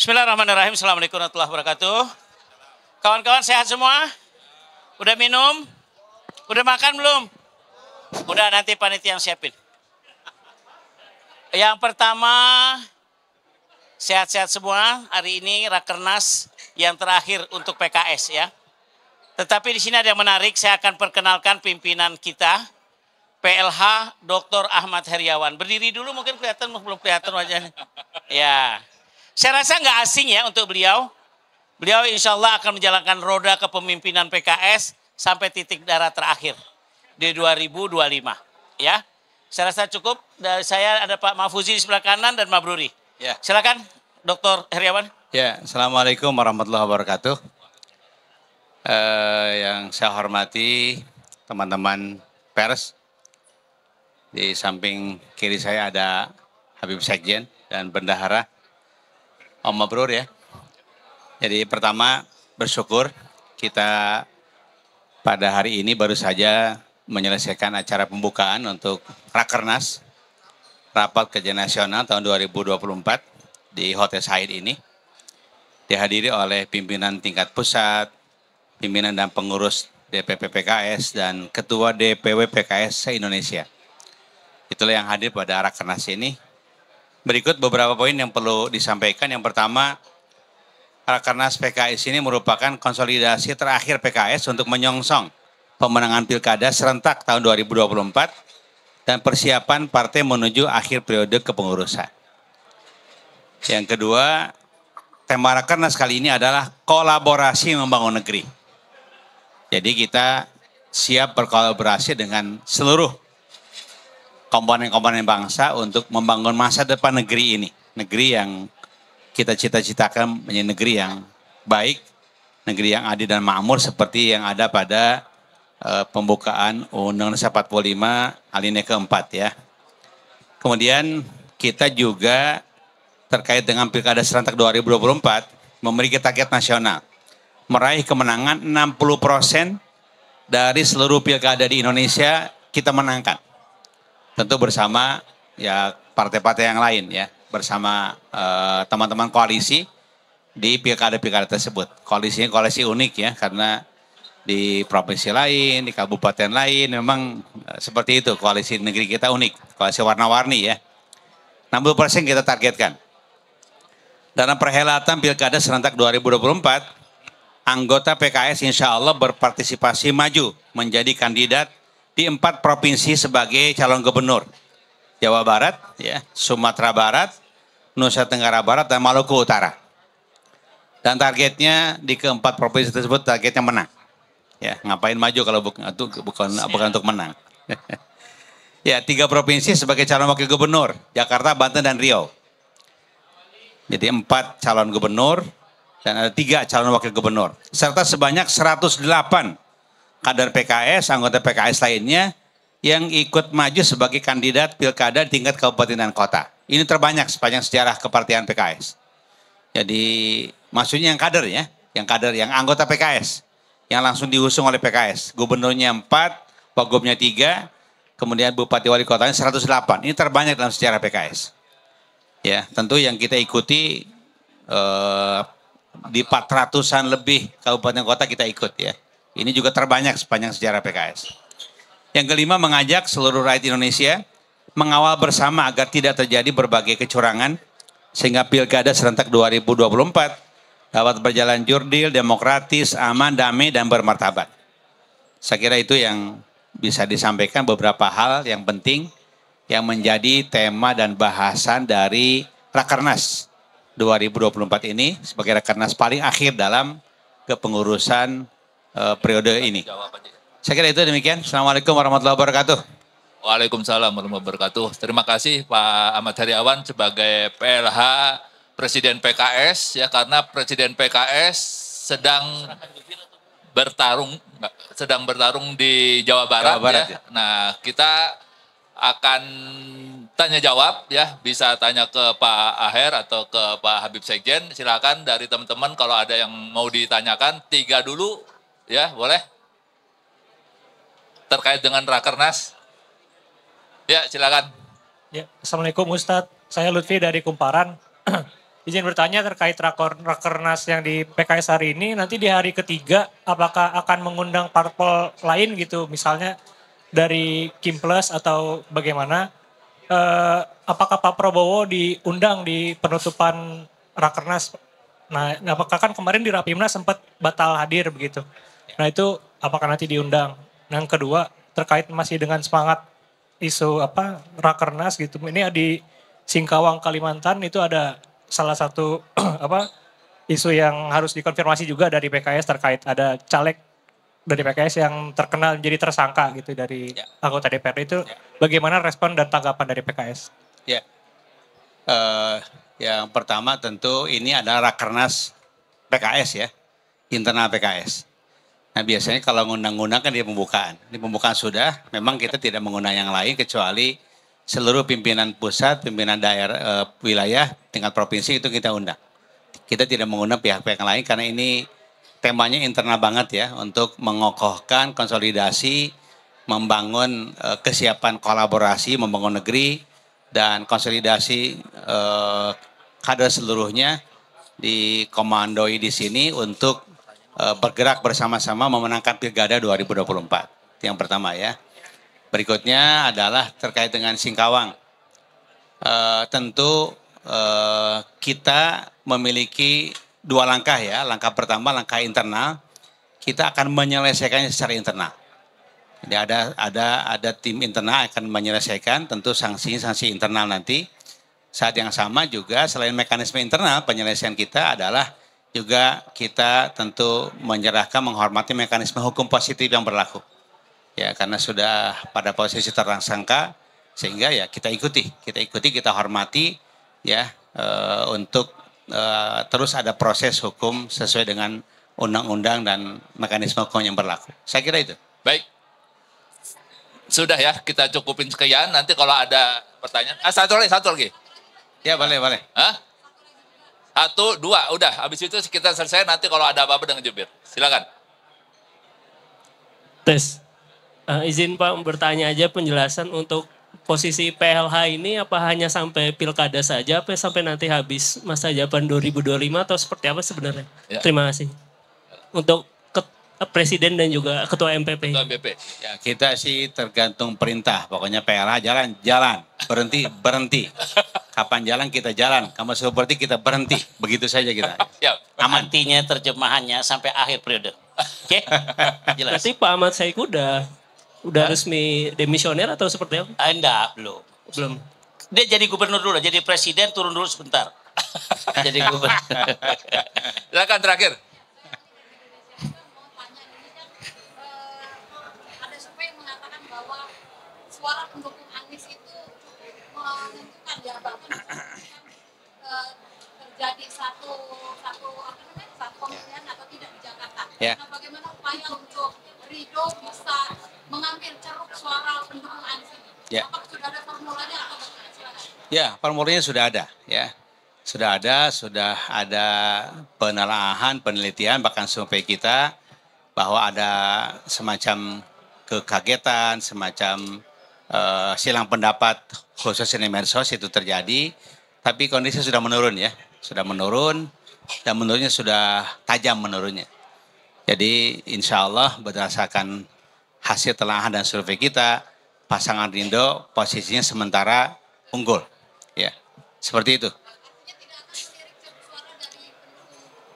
Bismillahirrahmanirrahim. Assalamualaikum warahmatullahi wabarakatuh. Kawan-kawan sehat semua? Udah minum? Udah makan belum? Udah, nanti panitia yang siapin. Yang pertama, sehat-sehat semua. Hari ini Rakernas yang terakhir untuk PKS ya. Tetapi di sini ada yang menarik, saya akan perkenalkan pimpinan kita, PLH Dr. Ahmad Heriawan. Berdiri dulu, mungkin kelihatan, belum kelihatan wajahnya. Ya. Saya rasa nggak asing ya untuk beliau. Beliau insya Allah akan menjalankan roda kepemimpinan PKS sampai titik darah terakhir di 2025. Ya, saya rasa cukup. Dari saya ada Pak Mahfuzi di sebelah kanan dan Mabruri. Ya. Silakan, Dr. Heriawan. Ya, Assalamualaikum warahmatullahi wabarakatuh. Yang saya hormati teman-teman pers. Di samping kiri saya ada Habib Sekjen dan Bendahara. Om Mabrur ya. Jadi pertama bersyukur kita pada hari ini baru saja menyelesaikan acara pembukaan untuk Rakernas Rapat Kerja Nasional tahun 2024 di Hotel Said ini. Dihadiri oleh pimpinan tingkat pusat, pimpinan dan pengurus DPP PKS dan Ketua DPW PKS se-Indonesia. Itulah yang hadir pada Rakernas ini. Berikut beberapa poin yang perlu disampaikan. Yang pertama, Rakernas PKS ini merupakan konsolidasi terakhir PKS untuk menyongsong pemenangan pilkada serentak tahun 2024 dan persiapan partai menuju akhir periode kepengurusan. Yang kedua, tema Rakernas kali ini adalah kolaborasi membangun negeri. Jadi kita siap berkolaborasi dengan seluruh komponen-komponen bangsa untuk membangun masa depan negeri ini. Negeri yang kita cita-citakan menjadi negeri yang baik, negeri yang adil dan makmur seperti yang ada pada pembukaan Undang-Undang 45 alinea keempat ya. Kemudian kita juga terkait dengan Pilkada serentak 2024 memiliki target nasional. Meraih kemenangan 60% dari seluruh pilkada di Indonesia kita menangkan. Tentu bersama ya partai-partai yang lain ya, bersama teman-teman koalisi di pilkada-pilkada tersebut. Koalisinya koalisi unik ya, karena di provinsi lain, di kabupaten lain memang seperti itu, koalisi negeri kita unik, koalisi warna-warni ya. 60% kita targetkan. Dalam perhelatan Pilkada serentak 2024, anggota PKS insya Allah berpartisipasi maju menjadi kandidat di 4 provinsi sebagai calon gubernur. Jawa Barat, ya, Sumatera Barat, Nusa Tenggara Barat, dan Maluku Utara. Dan targetnya di keempat provinsi tersebut targetnya menang. Ya, ngapain maju kalau bukan untuk menang. Ya, 3 provinsi sebagai calon wakil gubernur, Jakarta, Banten, dan Riau. Jadi 4 calon gubernur dan ada 3 calon wakil gubernur. Serta sebanyak 108 kader PKS, anggota PKS lainnya yang ikut maju sebagai kandidat pilkada di tingkat kabupaten dan kota. Ini terbanyak sepanjang sejarah kepartian PKS. Jadi maksudnya yang kader ya, yang anggota PKS, yang langsung diusung oleh PKS. Gubernurnya 4, wagubnya 3, kemudian bupati wali kotanya 108. Ini terbanyak dalam sejarah PKS. Ya, tentu yang kita ikuti di 400-an lebih kabupaten kota kita ikut ya. Ini juga terbanyak sepanjang sejarah PKS. Yang kelima, mengajak seluruh rakyat Indonesia mengawal bersama agar tidak terjadi berbagai kecurangan sehingga Pilkada serentak 2024 dapat berjalan jurdil, demokratis, aman, damai, dan bermartabat. Saya kira itu yang bisa disampaikan, beberapa hal yang penting yang menjadi tema dan bahasan dari Rakernas 2024 ini sebagai Rakernas paling akhir dalam kepengurusan periode ini. Saya kira itu demikian. Assalamualaikum warahmatullahi wabarakatuh. Waalaikumsalam warahmatullahi wabarakatuh. Terima kasih Pak Ahmad Heriawan sebagai PLH Presiden PKS ya, karena Presiden PKS sedang bertarung di Jawa Barat, ya. Nah, kita akan tanya jawab ya, bisa tanya ke Pak Aher atau ke Pak Habib Sekjen. Silakan dari teman-teman kalau ada yang mau ditanyakan, 3 dulu ya, boleh. Terkait dengan Rakernas. Ya, silakan. Ya, Assalamualaikum Ustadz. Saya Lutfi dari Kumparan. izin bertanya terkait Rakernas yang di PKS hari ini, nanti di hari ketiga apakah akan mengundang parpol lain gitu, misalnya dari Kimples atau bagaimana? Apakah Pak Prabowo diundang di penutupan Rakernas? Nah, apakah kan kemarin di Rapimnas sempat batal hadir begitu. Nah itu apakah nanti diundang? Yang kedua terkait masih dengan semangat isu Rakernas gitu. Ini di Singkawang Kalimantan itu ada salah satu isu yang harus dikonfirmasi juga dari PKS terkait ada caleg dari PKS yang terkenal menjadi tersangka gitu dari anggota DPRD itu. Bagaimana respon dan tanggapan dari PKS? Ya, yang pertama tentu ini adalah Rakernas PKS ya, internal PKS. Nah biasanya kalau ngundang-ngundang kan di pembukaan. Di pembukaan sudah, memang kita tidak mengundang yang lain kecuali seluruh pimpinan pusat, pimpinan daerah, wilayah, tingkat provinsi itu kita undang. Kita tidak mengundang pihak-pihak lain karena ini temanya internal banget ya untuk mengokohkan konsolidasi, membangun kesiapan kolaborasi, membangun negeri dan konsolidasi kader seluruhnya dikomandoi di sini untuk bergerak bersama-sama memenangkan Pilkada 2024. Itu yang pertama ya. Berikutnya adalah terkait dengan Singkawang. Tentu kita memiliki dua langkah ya. Langkah pertama langkah internal, kita akan menyelesaikannya secara internal. Jadi ada tim internal akan menyelesaikan tentu sanksi internal nanti. Saat yang sama juga selain mekanisme internal penyelesaian kita adalah juga kita tentu menyerahkan menghormati mekanisme hukum positif yang berlaku. Ya karena sudah pada posisi tersangka sehingga ya kita ikuti, kita hormati ya untuk terus ada proses hukum sesuai dengan undang-undang dan mekanisme hukum yang berlaku. Saya kira itu. Baik. Sudah ya, kita cukupin sekian. Nanti kalau ada pertanyaan. Satu lagi. Ya, boleh. Hah? 1, 2, udah. Habis itu kita selesai, nanti kalau ada apa-apa dengan jubir. Silakan. Tes. Izin Pak bertanya aja penjelasan untuk posisi PLH ini apa hanya sampai pilkada saja, apa sampai nanti habis masa jabatan 2025 atau seperti apa sebenarnya? Ya. Terima kasih. Untuk Presiden dan juga Ketua MPP. Ketua MPP. Ya, kita sih tergantung perintah. Pokoknya PLH jalan. Berhenti. Kapan jalan kita jalan. Kamu seperti kita berhenti. Begitu saja kita. Ya, aman. Artinya terjemahannya sampai akhir periode. Oke? Jelas. Berarti Pak Ahmad Saiku udah resmi demisioner atau seperti apa? Enggak, belum. Dia jadi gubernur dulu, jadi presiden turun dulu sebentar. Jadi gubernur. Silakan terakhir. Suara pendukung Anies itu menentukan ya bahkan terjadi satu pemilihan atau tidak di Jakarta. Ya. Nah, bagaimana upaya untuk Ridho bisa mengambil ceruk suara pendukung Anies ini? Ya. Apakah sudah ada formulanya atau bagaimana? Silakan. Ya, formulanya sudah ada ya. Sudah ada penelaahan, penelitian bahkan survei kita bahwa ada semacam kekagetan, semacam silang pendapat khususnya di medsos itu terjadi, tapi kondisi sudah menurun ya, dan menurunnya sudah tajam menurunnya. Jadi insya Allah berdasarkan hasil telahan dan survei kita, pasangan Ridho posisinya sementara unggul, ya seperti itu.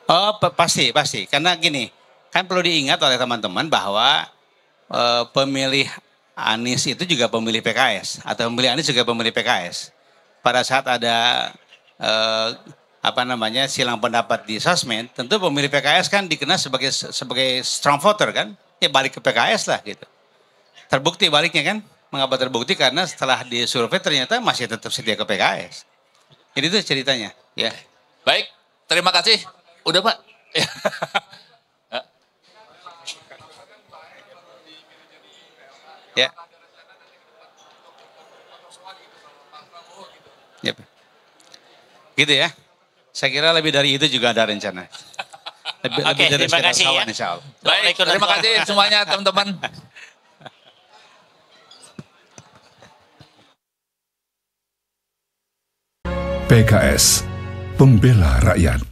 Oh pasti, karena gini, kan perlu diingat oleh teman-teman bahwa pemilih Anies itu juga pemilih PKS atau pemilih Anies juga pemilih PKS. Pada saat ada silang pendapat di sosmed, tentu pemilih PKS kan dikenal sebagai strong voter kan, ya balik ke PKS lah gitu. Terbukti baliknya kan, mengapa terbukti karena setelah disurvei ternyata masih tetap setia ke PKS. Jadi itu ceritanya, ya. Baik, terima kasih. Udah Pak. Ya. Yep. Gitu ya. Saya kira lebih dari itu juga ada rencana. Oke, terima kasih ya. Baik, terima kasih semuanya teman-teman. PKS pembela rakyat.